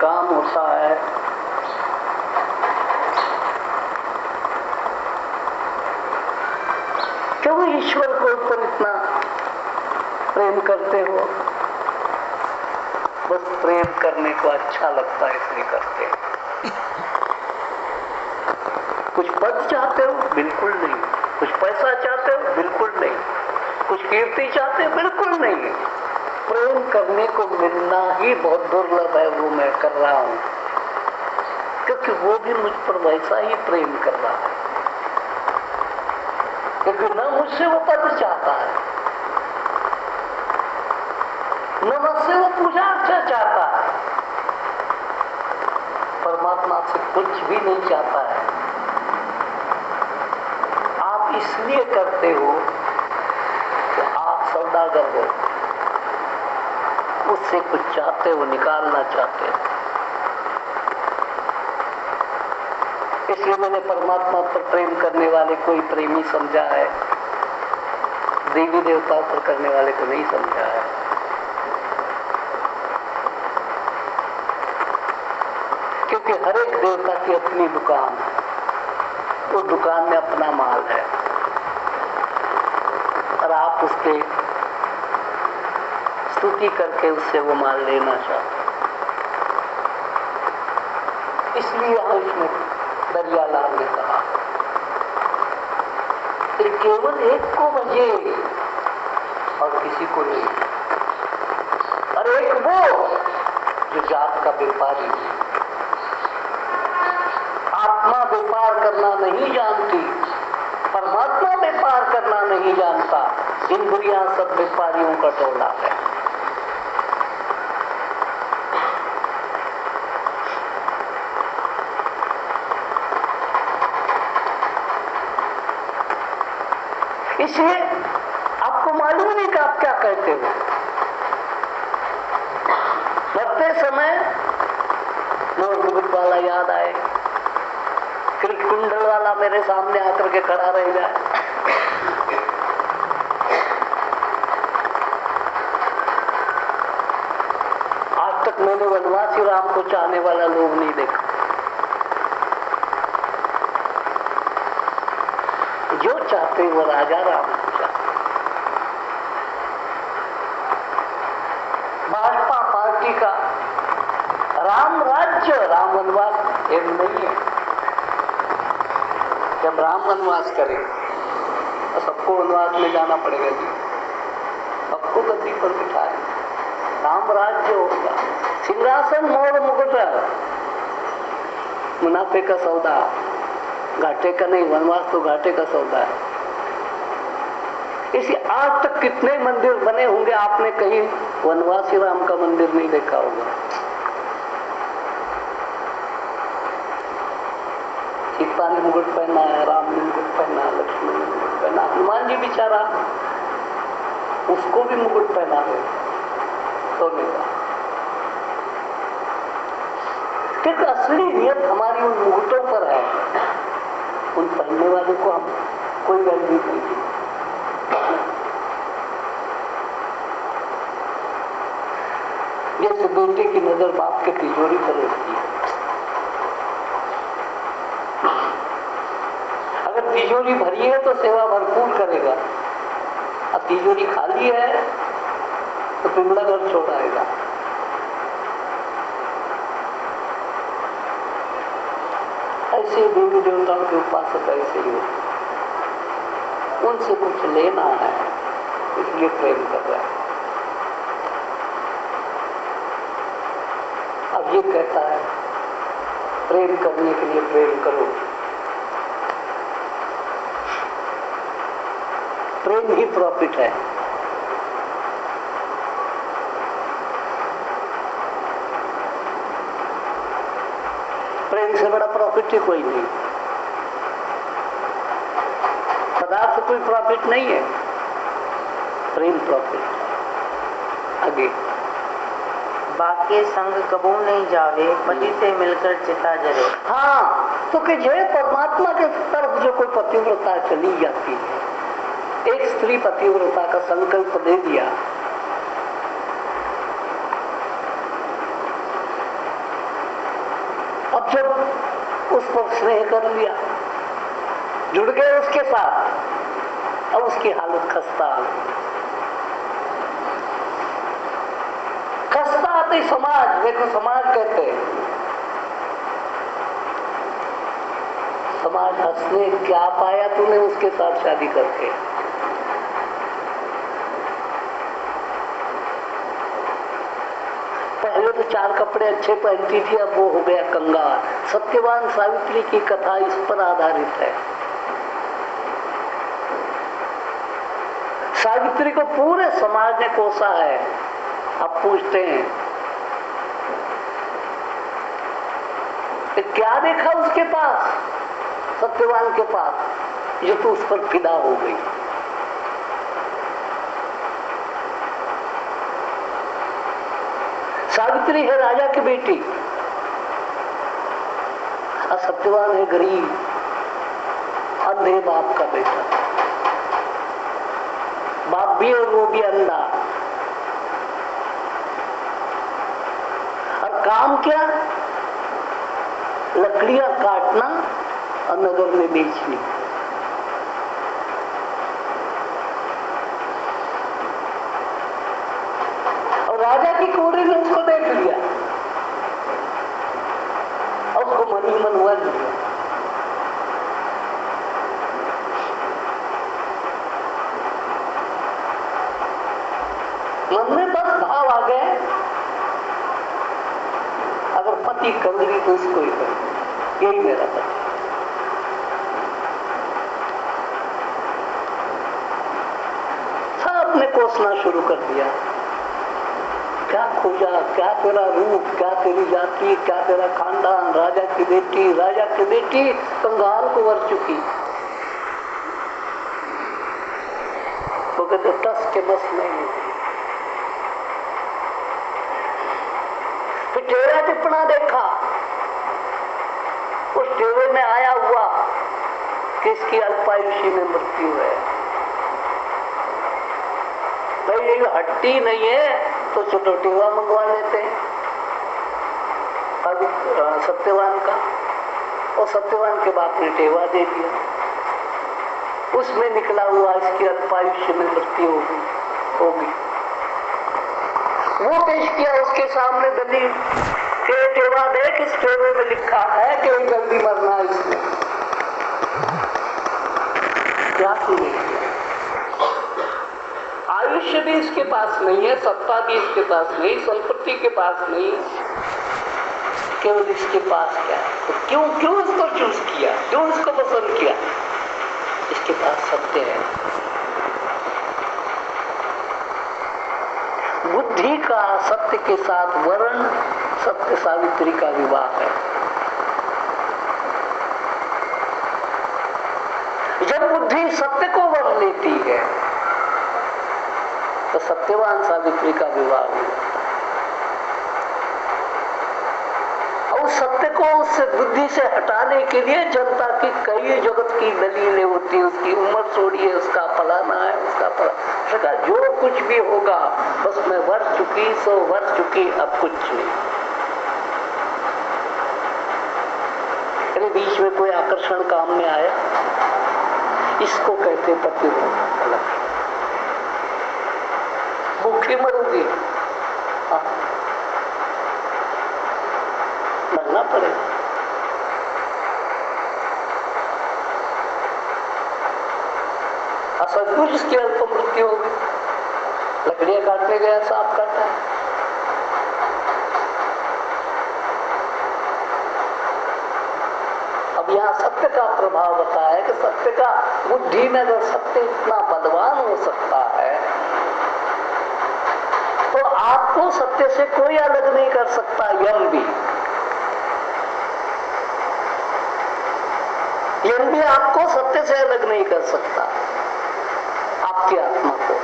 काम होता है, क्यों ईश्वर को ऊपर इतना प्रेम करते हो? बस प्रेम करने को अच्छा लगता है इसलिए करते हो। कुछ पद चाहते हो? बिल्कुल नहीं। कुछ पैसा चाहते हो? बिल्कुल नहीं। कुछ कीर्ति चाहते हो? बिल्कुल नहीं। प्रेम करने को मिलना ही बहुत दुर्लभ है, वो मैं कर रहा हूं, क्योंकि वो भी मुझ पर वैसा ही प्रेम कर रहा है, क्योंकि न मुझसे वो पद चाहता है, न मुझसे वो पूजा अर्चना चाहता है, परमात्मा से कुछ भी नहीं चाहता है। आप इसलिए करते हो कि आप सौदागर हो, उससे कुछ चाहते हो, निकालना चाहते हो। इसलिए मैंने परमात्मा पर प्रेम करने वाले कोई प्रेमी समझा है, देवी देवताओं पर करने वाले को नहीं समझा है। क्योंकि हर एक देवता की अपनी दुकान है, उस दुकान में अपना माल है और आप उसके स्तुति करके उससे वो माल लेना चाहते हैं। इसलिए यहाँ इसमें दरियालाल ने कहा कि केवल एक को भजे और किसी को नहीं, और एक वो जो जात का व्यापारी है। आत्मा व्यापार करना नहीं जानती, परमात्मा व्यापार करना नहीं जानता, इंद्रियां सब व्यापारियों का टोला है। इसलिए आपको मालूम नहीं कि आप क्या कहते हो। मरते समय मोर मुकुट वाला याद आए, कुंडल वाला मेरे सामने आकर के खड़ा रह जाए, आज तक मैंने वनवासी राम को चाहने वाला लोग नहीं देखा। जो चाहते वो राजा राम को चाहते। भाजपा पार्टी का राम राज्य, राम वनवास एम नहीं है। जब राम वनवास करे तो सबको वनवास में जाना पड़ेगा जी, सबको गद्दी पर बिठाए, राम राज्य होगा। सिंहासन मोर मुकुट मुनाफे का सौदा, घाटे का नहीं। वनवास तो घाटे का सौदा है। इसी आज तक कितने मंदिर बने होंगे, आपने कहीं वनवासी राम का मंदिर नहीं देखा होगा। सीता ने मुकुट पहना है, राम ने मुकुट पहना, लक्ष्मण ने मुकुट पहना, हनुमान जी बेचारा उसको भी मुकुट पहना है सोने का। क्योंकि असली नियत हमारी उन मुकुटों पर है, उन पहनने वाले को हम कोई वैल्यू नहीं दी। जैसे बेटे की नजर बाप के तिजोरी पर रहती है, अगर तिजोरी भरी है तो सेवा भरपूर करेगा, और तिजोरी खाली है तो पिंगला घर छोड़ आएगा। ऐसे देवी देवताओं के उपासक ऐसे ही होते, उनसे कुछ लेना है इसलिए प्रेम कर रहा है। अब ये कहता है प्रेम करने के लिए प्रेम करो, प्रेम ही प्रॉफिट है। प्रेम से बड़ा प्रॉफिट ही कोई नहीं, पदार्थ से कोई प्रॉफिट नहीं है, प्रेम प्रॉफिट। आगे बाके संग कबू नहीं जावे, पति से मिलकर चिता जरे। हाँ, तो कि जो परमात्मा के तरफ जो कोई पतिव्रता चली जाती है, एक स्त्री पतिव्रता का संकल्प दे दिया अब जब उस पर स्नेह कर लिया, जुड़ गए उसके साथ, अब उसकी हालत खस्ता आ गई। खस्ता आती समाज, देखो समाज कहते हैं, समाज हंसने क्या पाया तूने उसके साथ शादी करके। पहले तो 4 कपड़े अच्छे पहनती थी, अब वो हो गया कंगाल। सत्यवान सावित्री की कथा इस पर आधारित है। सावित्री को पूरे समाज ने कोसा है। अब पूछते हैं कि क्या देखा उसके पास, सत्यवान के पास, जो तू उस पर फिदा हो गई। सावित्री है राजा की बेटी, और सत्यवान है गरीब अंधे बाप का बेटा। बाप भी और वो भी अंधा। और काम क्या, लकड़ियां काटना और नगर में बेचनी। और राजा की कोरी ने उसको देख लिया और उसको मन ही मन वर लिया। मन में बस भाव आ गए, अगर पति कंजरी तो इसको ही कर, यही मेरा पति। सबने कोसना शुरू कर दिया, क्या खोजा, क्या तेरा रूप, क्या तेरी जाति, क्या तेरा खानदान, राजा की बेटी कंगाल को वर चुकी। वो कहते टस के बस नहीं। फिर टेढ़ा टिप्पणा देखा, उस टेढ़े में आया हुआ कि इसकी अल्पायुषी में मृत्यु है। भाई ये हट्टी नहीं है तो छोटा टेवा मंगवा लेते हैं सत्यवान का, और सत्यवान के बाप ने टेवा दे दिया। उसमें निकला हुआ इसकी अल्पायुष्य में मृत्यु होगी। वो पेश किया उसके सामने दलील के टेवा देख, इस टेवे में लिखा है कि जल्दी मरना इसने। क्या सुनिए, आयुष्य भी इसके पास नहीं है, सत्ता भी इसके पास नहीं, संपत्ति के पास नहीं, केवल इसके पास क्या है। तो क्यों इसको चूज किया, क्यों इसको पसंद किया? इसके पास सत्य है। बुद्धि का सत्य के साथ वरण सत्य सावित्री का विवाह है। जब बुद्धि सत्य को वर लेती है तो सत्यवान सावित्री का विवाह हुआ। और सत्य को उससे बुद्धि से हटाने के लिए जनता की कई जगत की दलीलें होती है, उसकी उम्र थोड़ी है, उसका फलाना है, उसका फलाना, जो कुछ भी होगा बस मैं वर चुकी सो वर चुकी, अब कुछ नहीं। अरे बीच में कोई आकर्षण काम में आया, इसको कहते पतिव्रता अलग। भूखे मरोगी, मरना पड़ेगा। सचमुच इसकी अल्प मृत्यु होगी। लकड़ियां काटने गया, सांप काटा। अब यहाँ सत्य का प्रभाव बताया है कि सत्य का बुद्धि में अगर सत्य इतना बलवान हो सकता है तो आपको सत्य से कोई अलग नहीं कर सकता। यम भी आपको सत्य से अलग नहीं कर सकता, आपकी आत्मा को।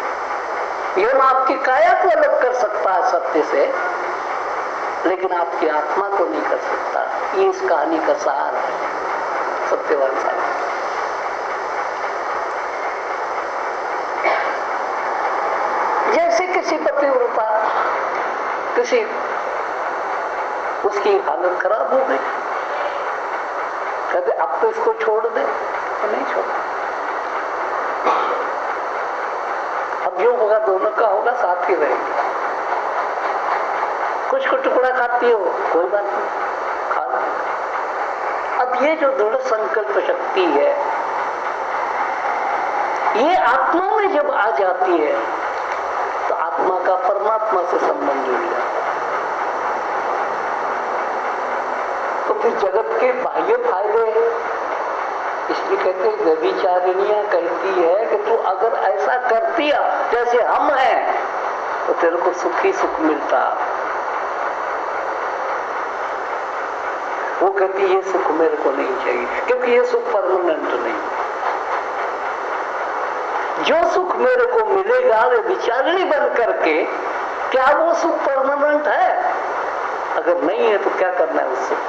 यम आपकी काया को अलग कर सकता है सत्य से, लेकिन आपकी आत्मा को नहीं कर सकता। ये इस कहानी का सार है, सत्यवान साहब। जैसे किसी पतिव्रता, किसी उसकी हालत खराब हो गई, कहते अब तो इसको छोड़ दे, तो नहीं छोड़ा। अब जो होगा दोनों का होगा, साथ ही रहेंगे। कुछ को टुकड़ा खाती हो कोई बात नहीं, खा लो। अब ये जो दृढ़ संकल्प शक्ति है, ये आत्मा में जब आ जाती है तो आत्मा का परमात्मा से संबंध जुड़ जाता है। तो फिर जगत के बाह्य फायदे, इसलिए कहते हैं व्यभिचारिणियां कहती है कि तू अगर ऐसा करती जैसे हम हैं तो तेरे को सुख ही सुख मिलता। वो कहती ये सुख मेरे को नहीं चाहिए, क्योंकि ये सुख परमानेंट नहीं। जो सुख मेरे को मिलेगा वे विचारणी बन करके, क्या वो सुख परमानेंट है? अगर नहीं है तो क्या करना है उस सुख को?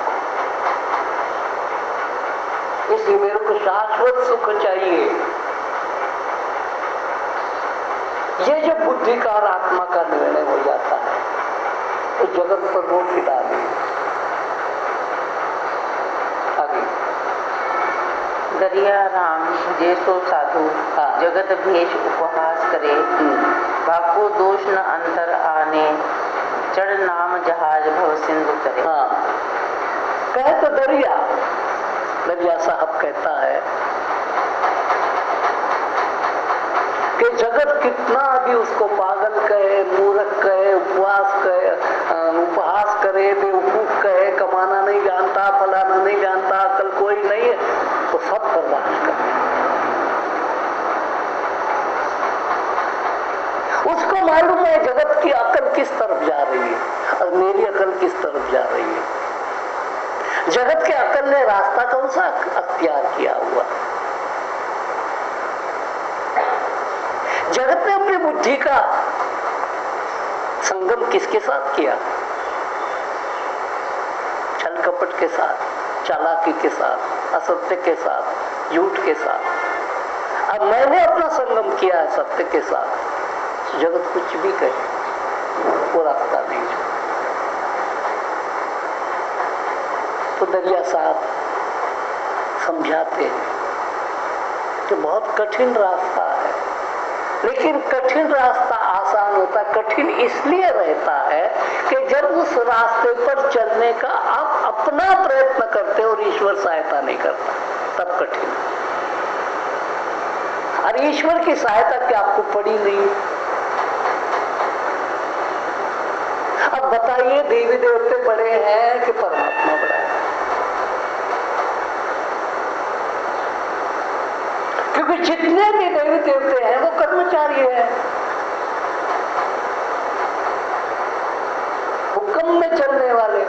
इसलिए मेरे को शाश्वत सुख चाहिए। ये जब बुद्धि का और आत्मा का निर्णय हो जाता है तो जगत पर वो फिदा नहीं। आगे दरिया राम जैसो साधु जगत भेष उपहास करे, बाको दोष न अंतर आने, चढ़ नाम जहाज भव सिंधु करे। कहे तो दरिया साहब कहता है कि जगत कितना भी उसको पागल कहे, मूर्ख कहे, उपहास करे, बेवकूफ कहे, कमाना नहीं जानता, फलाना नहीं जानता, अकल कोई नहीं है, तो सब बर्दाश्त करे। उसको मालूम है जगत की अकल किस तरफ जा रही है और मेरी अकल किस तरफ जा रही है। जगत के अकल ने रास्ता कौन सा अख्तियार किया हुआ? जगत ने अपनी बुद्धि का संगम किसके साथ किया? छल कपट के साथ, चालाकी के साथ, असत्य के साथ, झूठ के साथ। अब मैंने अपना संगम किया है सत्य के साथ। जगत कुछ भी कहे वो रास्ता नहीं छोड़ा। तो दरिया साहब समझाते हैं कि बहुत कठिन रास्ता है, लेकिन कठिन रास्ता आसान होता है। कठिन इसलिए रहता है कि जब उस रास्ते पर चलने का आप अपना प्रयत्न करते हो और ईश्वर सहायता नहीं करता, तब कठिन। और ईश्वर की सहायता क्या आपको पड़ी नहीं? अब बताइए देवी देवते बड़े हैं कि परमात्मा बड़ा है? क्योंकि जितने भी देवी देवते हैं वो कर्मचारी हैं, हुक्म में चलने वाले।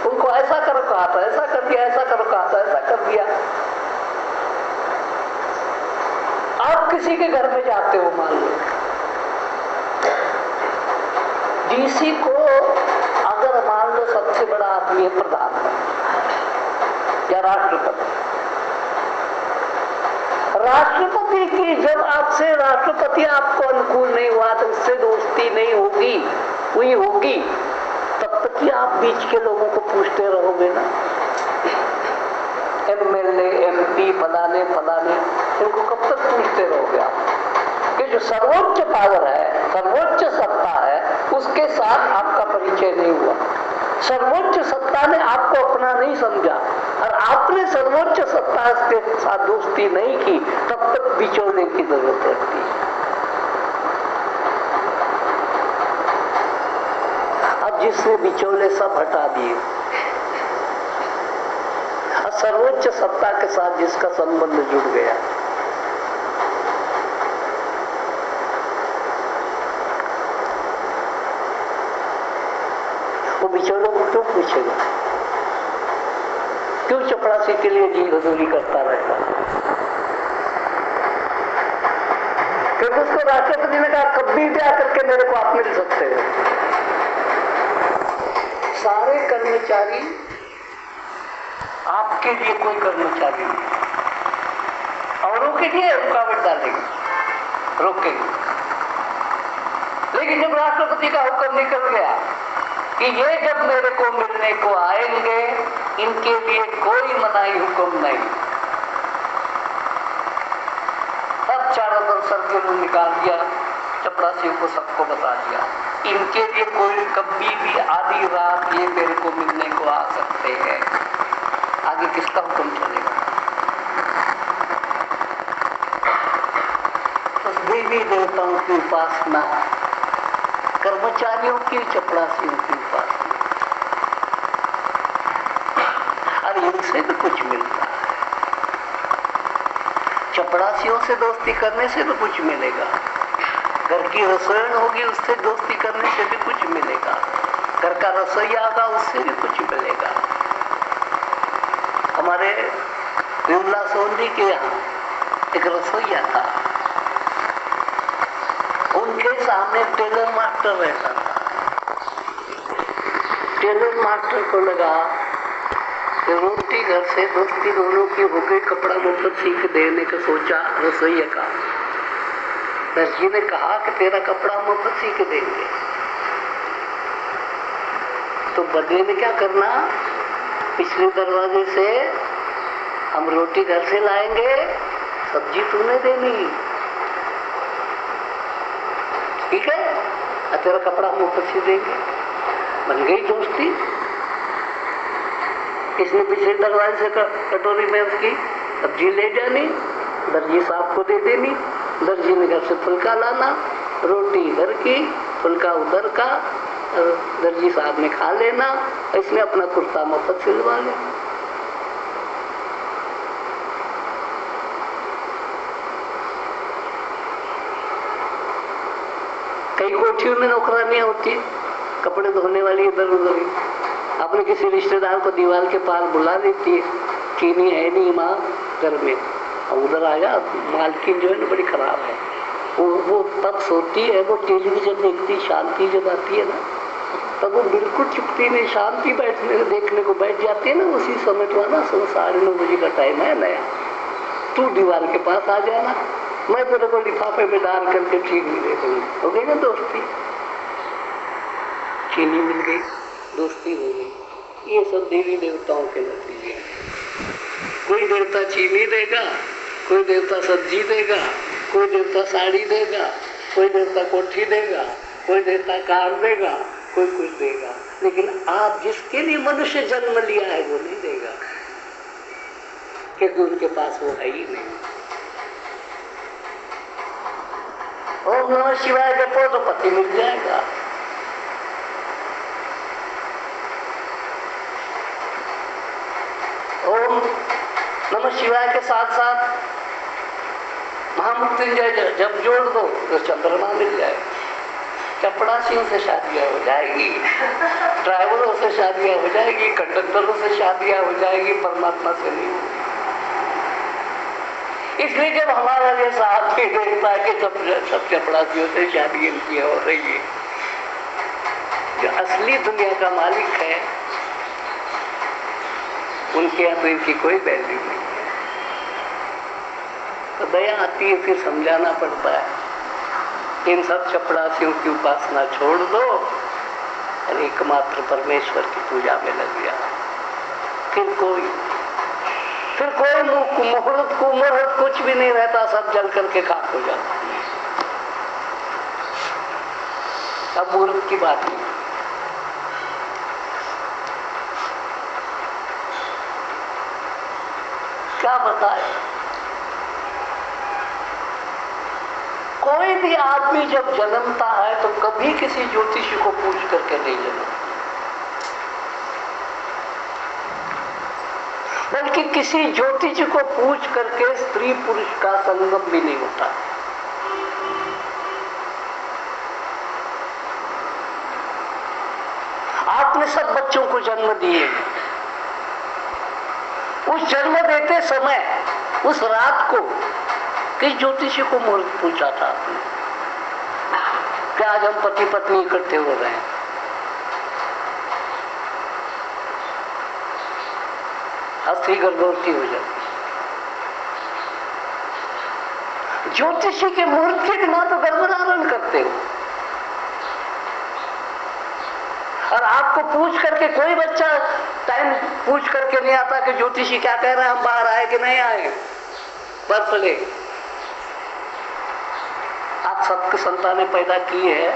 उनको ऐसा करो कहा था ऐसा कर दिया, ऐसा करो कहा था ऐसा कर दिया। आप किसी के घर में जाते हो, मान लो डीसी को, अगर मान लो सबसे बड़ा आदमी है प्रधानमंत्री या राष्ट्रपति, राष्ट्रपति की जब आपसे राष्ट्रपति आपको अनुकूल नहीं हुआ तो उससे दोस्ती नहीं होगी, हुई होगी, तब तक कि आप बीच के लोगों को पूछते रहोगे ना, एमएलए, एमपी, फलाने फलाने, इनको कब तक पूछते रहोगे आप? कि जो सर्वोच्च पावर है, सर्वोच्च सत्ता है, उसके साथ आपका परिचय नहीं हुआ। सर्वोच्च सत्ता ने आपको अपना नहीं समझा और आपने सर्वोच्च सत्ता के साथ दोस्ती नहीं की, तब तक बिछोड़ने की जरूरत रहती है। अब जिसने बिचौले सब हटा दिए और सर्वोच्च सत्ता के साथ जिसका संबंध जुड़ गया, वो बिचौलों को क्यों पूछेगा? क्यों चपरासी के लिए जी हजूरी करता रहता? क्योंकि उसको राष्ट्रपति ने कहा कभी भी आकर के मेरे को आप मिल सकते हो। सारे कर्मचारी आपके लिए कोई कर्मचारी नहीं, औरों के लिए रुकावट डालेंगे, रोकेंगे। लेकिन जब राष्ट्रपति का हुक्म निकल गया कि ये जब मेरे को मिलने को आएंगे इनके लिए कोई मनाही हुक्म नहीं। सब चारों तरफ सर्किल निकाल दिया, चपरासियों को सबको बता दिया, इनके लिए कोई कभी भी आधी रात ये मेरे को मिलने को आ सकते हैं। आगे किसका हुक्म चलेगा? तो देवी देवताओं की उपासना, कर्मचारियों की, चपरासियों की उपासना, और इनसे भी कुछ मिलता है। चपरासियों से दोस्ती करने से तो कुछ मिलेगा, घर की रसोई होगी उससे दोस्ती करने से भी कुछ मिलेगा, घर का रसोईया आगा उससे भी कुछ मिलेगा। हमारे विमला सोंदी के यहाँ एक रसोईया था, उनके सामने टेलर मास्टर रहता था। टेलर मास्टर को लगा कि रोटी घर से दोस्ती दोनों की हो गई, कपड़ा मुफ्त सीख देने का सोचा रसोईया का। दर्जी ने कहा कि तेरा कपड़ा मुफ्त सीख देंगे, तो बदले में क्या करना, पिछले दरवाजे से हम रोटी घर से लाएंगे, सब्जी तूने देनी, ठीक है, और तेरा कपड़ा मुफ्त सी देंगे। बन गई दोस्ती। इसने पिछले दरवाजे से कटोरी में उसकी सब्जी ले जानी, दर्जी साहब को दे देनी, दर्जी ने घर से फुल्का लाना, रोटी इधर की, फुल्का उधर का, दर्जी साहब ने खा लेना, इसने अपना कुर्ता मुफ्त सिलवा लिया। कई कोठियों में नौकरानियां होती, कपड़े धोने वाली इधर उधर ही, अपने किसी रिश्तेदार को दीवार के पार बुला देती है, चीनी है नहीं माँ घर में, उधर आया, मालकिन जो है ना बड़ी खराब है, वो तब सोती है, वो टेलीविजन देखती, शांति जब आती है ना, तब वो बिल्कुल चुपती नहीं, शांति बैठने देखने को बैठ जाती है ना। उसी समय तो ना 9:30 बजे का टाइम है नया, तू दीवार के पास आ जाना, मैं तेरे को लिफाफे में डाल करके चीनी दे दूंगी। हो गई ना दोस्ती, चीनी मिल गई, दोस्ती हो गई। ये सब देवी देवताओं के नतीजे हैं। कोई देवता चीनी देगा, कोई देवता सब्जी देगा, कोई देवता साड़ी देगा, कोई देवता कोठी देगा, कोई देवता कार देगा, कोई कुछ देगा, लेकिन आप जिसके लिए मनुष्य जन्म लिया है वो नहीं देगा, क्योंकि उनके पास वो है ही नहीं। ओम नमः शिवाय जपो तो पति मिल जाएगा। ओम नमः शिवाय के साथ साथ महामृत्युंजय जब जोड़ दो तो चंद्रमा मिल जाएगा। चपड़ासियों से शादियां हो जाएगी, ड्राइवरों से शादियां हो जाएगी, कंडक्टरों से शादियां हो जाएगी, परमात्मा से नहीं होगी। इसलिए जब हमारा जैसा आदमी देखता है कि सब चपड़ासियों से शादी इनकी हो रही है, जो असली दुनिया का मालिक है उनके यहाँ तो इनकी कोई वैल्यू नहीं है। तो दया आती है, फिर समझाना पड़ता है, इन सब चपड़ासियों की उपासना छोड़ दो और एकमात्र परमेश्वर की पूजा में लग जाओ। फिर कोई मुहूर्त कुमुहूर्त कुछ भी नहीं रहता, सब जल करके खाक हो जाता। अब मुहूर्त की बात नहीं, क्या बताए। कोई भी आदमी जब जन्मता है तो कभी किसी ज्योतिषी को पूछ करके नहीं जन्मता, बल्कि किसी ज्योतिषी को पूछ करके स्त्री पुरुष का संगम भी नहीं होता। आपने सब बच्चों को जन्म दिए, उस जन्म देते समय उस रात को किस ज्योतिषी को मुहूर्त पूछा था आपने? क्या आज हम पति पत्नी इकट्ठे हो रहे हैं? स्त्री गर्भवती हो जाती, ज्योतिषी के मुहूर्त के बिना तो गर्भधारण करते हो, और आप आपको पूछ करके कोई बच्चा टाइम पूछ करके नहीं आता कि ज्योतिषी क्या कह रहे हैं, हम बाहर आए कि नहीं आए, बर्थडे। आप सबके संतानें पैदा की है,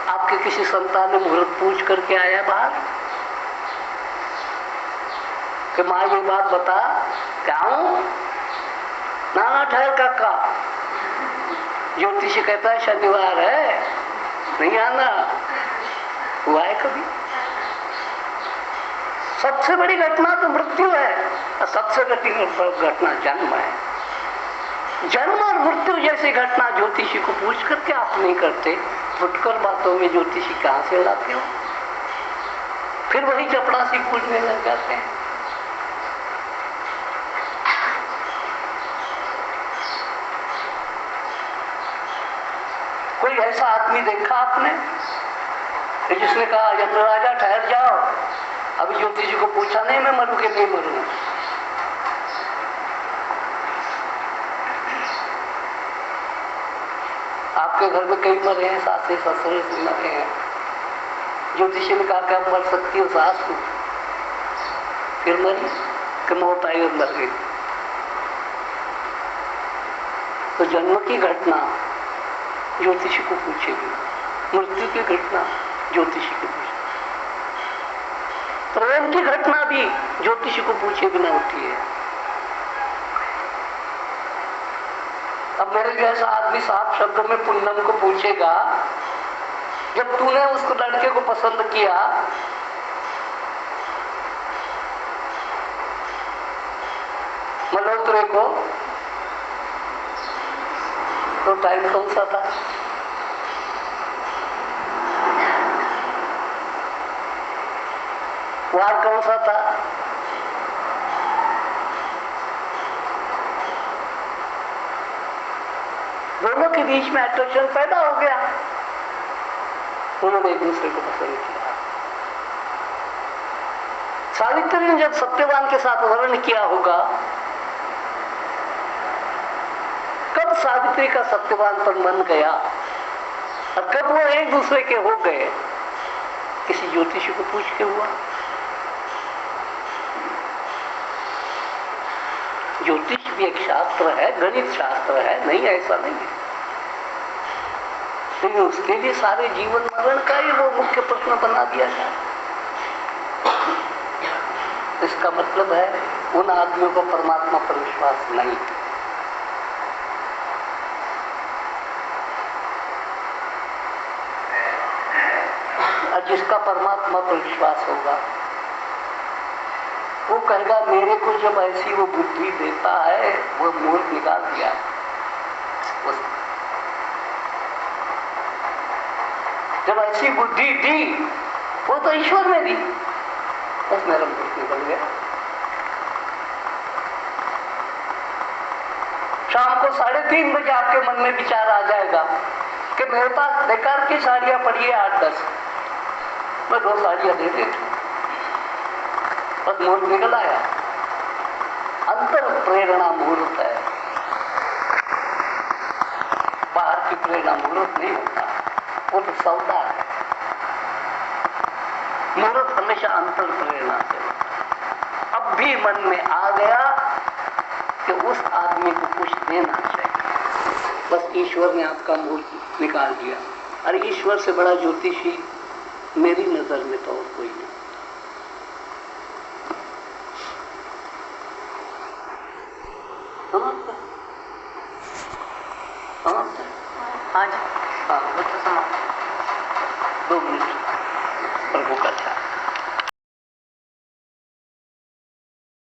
आपके किसी संतान ने मुहूर्त पूछ करके आया बाहर कि माँ ये बात बता, क्या हूं? ना ठहर काका, ज्योतिषी कहता है शनिवार है, नहीं आना। हुआ है कभी? सबसे बड़ी घटना तो मृत्यु है और सबसे बड़ी घटना जन्म है। जन्म और मृत्यु जैसी घटना ज्योतिषी को पूछ करके आप नहीं करते, फुटकर बातों में ज्योतिषी कहां से लाते हो? फिर वही चपड़ासी पूछने लग जाते हैं। कोई ऐसा आदमी देखा आपने कि जिसने कहा यमराजा ठहर जाओ, अभी ज्योतिषी को पूछा नहीं मैं मरूं कि नहीं मरूं? आपके घर में कई मरे हैं, सासे ससुरे से मरे हैं, ज्योतिषी ने कहा कि अब मर सकती हो सास तू, फिर मरी कि मौत आई और मर गई। तो जन्म की घटना ज्योतिषी को पूछेगी, मृत्यु की घटना ज्योतिषी को पूछे, प्रेम की घटना भी ज्योतिषी को पूछे बिना होती है। अब मेरे जैसा आदमी साफ शब्दों में पूनम को पूछेगा, जब तूने उस लड़के को पसंद किया मल्होत्रे को, तो टाइम कौन सा था? वार कौन सा था? दोनों के बीच में अट्रैक्शन पैदा हो गया, उन्होंने एक दूसरे को पसंद किया। सावित्री ने जब सत्यवान के साथ वर्ण किया होगा, कब सावित्री का सत्यवान पर मन गया और कब वो एक दूसरे के हो गए? किसी ज्योतिषी को पूछ के हुआ। ज्योतिष भी एक शास्त्र है, गणित शास्त्र है, नहीं ऐसा नहीं है, लेकिन उसके लिए सारे जीवन मरण का ही वो मुख्य प्रश्न बना दिया जाए। इसका मतलब है उन आदमियों को परमात्मा पर विश्वास नहीं। और जिसका परमात्मा पर विश्वास होगा वो कहेगा मेरे को जब ऐसी वो बुद्धि देता है, वो मूर्ख निकाल दिया, जब ऐसी बुद्धि दी वो तो ईश्वर ने दी, बस मेरा मूर्ख निकल गया। शाम को 3:30 बजे आपके मन में विचार आ जाएगा कि मेरे पास बेकार की साड़ियां पड़ी है 8-10, मैं 2 साड़ियां दे देती हूँ, बस मुहूर्त निकल आया। अंतर प्रेरणा मुहूर्त है, बाहर की प्रेरणा मुहूर्त नहीं होता, वो तो सौदा है। मुहूर्त हमेशा अंतर प्रेरणा से होता। अब भी मन में आ गया कि उस आदमी को कुछ देना चाहिए, बस ईश्वर ने आपका मुहूर्त निकाल दिया। अरे ईश्वर से बड़ा ज्योतिषी मेरी नजर में तो और कोई नहीं। हाँ जी, हाँ, 2 मिनट प्रभु का ध्यान।